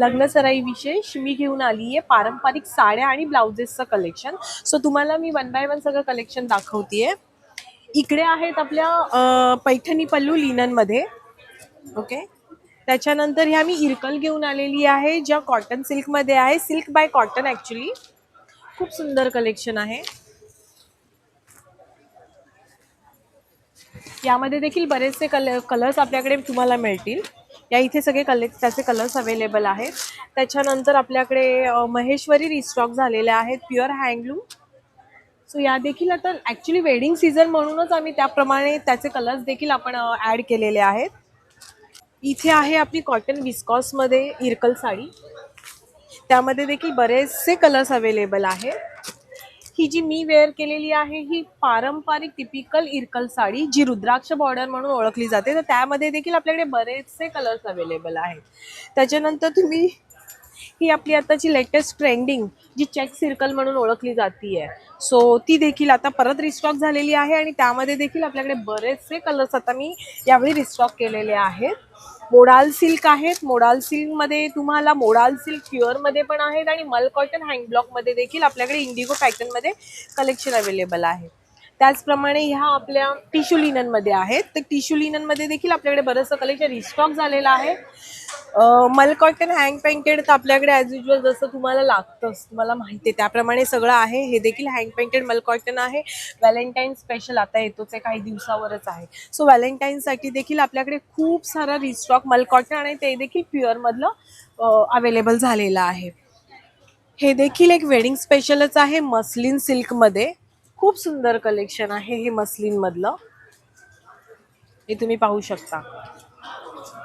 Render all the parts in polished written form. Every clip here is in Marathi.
लग्न सराई विशेष मी घेऊन आली आहे पारंपरिक साड्या आणि ब्लाउजेसचं कलेक्शन. सो तुम्हाला मी वन बाय वन सगळं कलेक्शन दाखवतेय. इकडे आहेत आपल्या पैठणी पल्लू लिननमध्ये. ओके, त्याच्यानंतर ह्या मी इरकल घेऊन आलेली आहे ज्या कॉटन सिल्कमध्ये आहे. सिल्क बाय कॉटन ॲक्च्युली खूप सुंदर कलेक्शन आहे. यामध्ये देखील बरेचसे कलर्स आपल्याकडे तुम्हाला मिळतील. या इथे सगळे त्याचे कलर्स अवेलेबल आहेत. त्याच्यानंतर आपल्याकडे महेश्वरी रिस्टॉक झालेल्या आहेत प्युअर हँडलूम. सो या देखील आता ॲक्च्युली वेडिंग सीझन म्हणूनच आम्ही त्याप्रमाणे त्याचे कलर्स देखील आपण ॲड केलेले आहेत. इथे आहे आपली कॉटन विस्कॉसमध्ये इरकल साडी. त्यामध्ये देखील बरेचसे कलर्स अवेलेबल आहेत. ही जी मी वेअर केलेली आहे ही पारंपरिक टिपिकल इरकल साडी जी रुद्राक्ष बॉर्डर म्हणून ओळखली जाते. तर त्यामध्ये देखील आपल्याकडे बरेचसे कलर्स अवेलेबल आहेत. त्याच्यानंतर तुम्ही ही आपली आताची लेटेस्ट ट्रेंडिंग जी चेक सर्कल म्हणून ओळखली जाते, सो ती देखील आता परत रिस्टॉक झालेली आहे आणि त्यामध्ये देखील आपल्याकडे बरेचसे कलर्स आता मी यावेळी रिस्टॉक केलेले आहेत. मोडाल सिल्क आहेत. मोडाल सिल्कमध्ये तुम्हाला मोडाल सिल्क प्युअरमध्ये पण आहेत आणि मल कॉटन हँड ब्लॉकमध्ये देखील आपल्याकडे इंडिगो पॅटर्नमध्ये कलेक्शन अवेलेबल आहे. त्याचप्रमाणे ह्या आपल्या टिश्यू लिननमध्ये आहेत. तर टिश्यू लिननमध्ये देखील आपल्याकडे बरंचसं कलेक्शन रिस्टॉक झालेलं आहे. मल कॉटन हँग पेंटेड तर आपल्याकडे ॲज युजल जसं तुम्हाला लागतंच, तुम्हाला माहिती आहे त्याप्रमाणे सगळं आहे. हे देखील हँग पेंटेड मल कॉटन आहे. व्हॅलेंटाईन स्पेशल आता येतोच आहे, काही दिवसावरच आहे. सो व्हॅलेंटाईनसाठी देखील आपल्याकडे खूप सारा रिस्टॉक मल कॉटन आणि ते देखील प्युअरमधलं अवेलेबल झालेलं आहे. हे देखील एक वेडिंग स्पेशलच आहे मस्लिन सिल्कमध्ये. खूप सुंदर कलेक्शन आहे हे मस्लिन मधलं, हे तुम्ही पाहू शकता.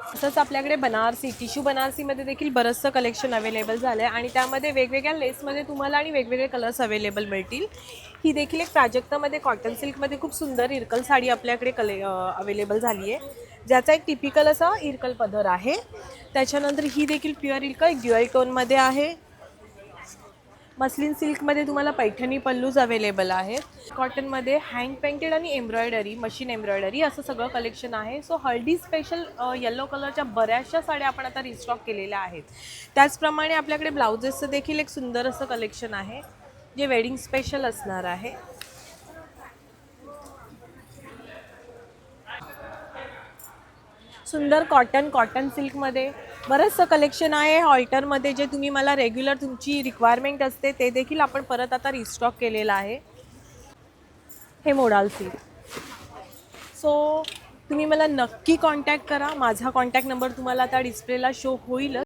तसंच आपल्याकडे बनारसी टिश्यू बनारसीमध्ये देखील बरंचसं कलेक्शन अवेलेबल झालं आहे आणि त्यामध्ये वेगवेगळ्या लेसमध्ये तुम्हाला आणि वेगवेगळे कलर्स अवेलेबल मिळतील. ही देखील एक प्राजक्तामध्ये कॉटन सिल्कमध्ये खूप सुंदर इरकल साडी आपल्याकडे अवेलेबल झाली आहे, ज्याचा एक टिपिकल असा इरकल पदर आहे. त्याच्यानंतर ही देखील प्युअर इरकल ड्युअल टोनमध्ये आहे. मस्लिन सिल्कमध्ये तुम्हाला पैठणी पल्लूज अवेलेबल आहेत. कॉटनमध्ये हँड पेंटेड आणि एम्ब्रॉयडरी मशीन एम्ब्रॉयडरी असं सगळं कलेक्शन आहे. सो हळदी स्पेशल येलो कलरच्या बऱ्याचशा साड्या आपण आता रिस्टॉक केलेल्या आहेत. त्याचप्रमाणे आपल्याकडे ब्लाउजेसचं देखील एक सुंदर असं कलेक्शन आहे जे वेडिंग स्पेशल असणार आहे. सुंदर कॉटन सिल्कमध्ये बरंचसं कलेक्शन आहे. ऑल्टरमध्ये जे तुम्ही मला रेग्युलर तुमची रिक्वायरमेंट असते ते देखील आपण परत आता रिस्टॉक केलेलं आहे. हे मोडाल सिल्क. सो तुम्ही मला नक्की कॉन्टॅक्ट करा. माझा कॉन्टॅक्ट नंबर तुम्हाला आता डिस्प्लेला शो होईल.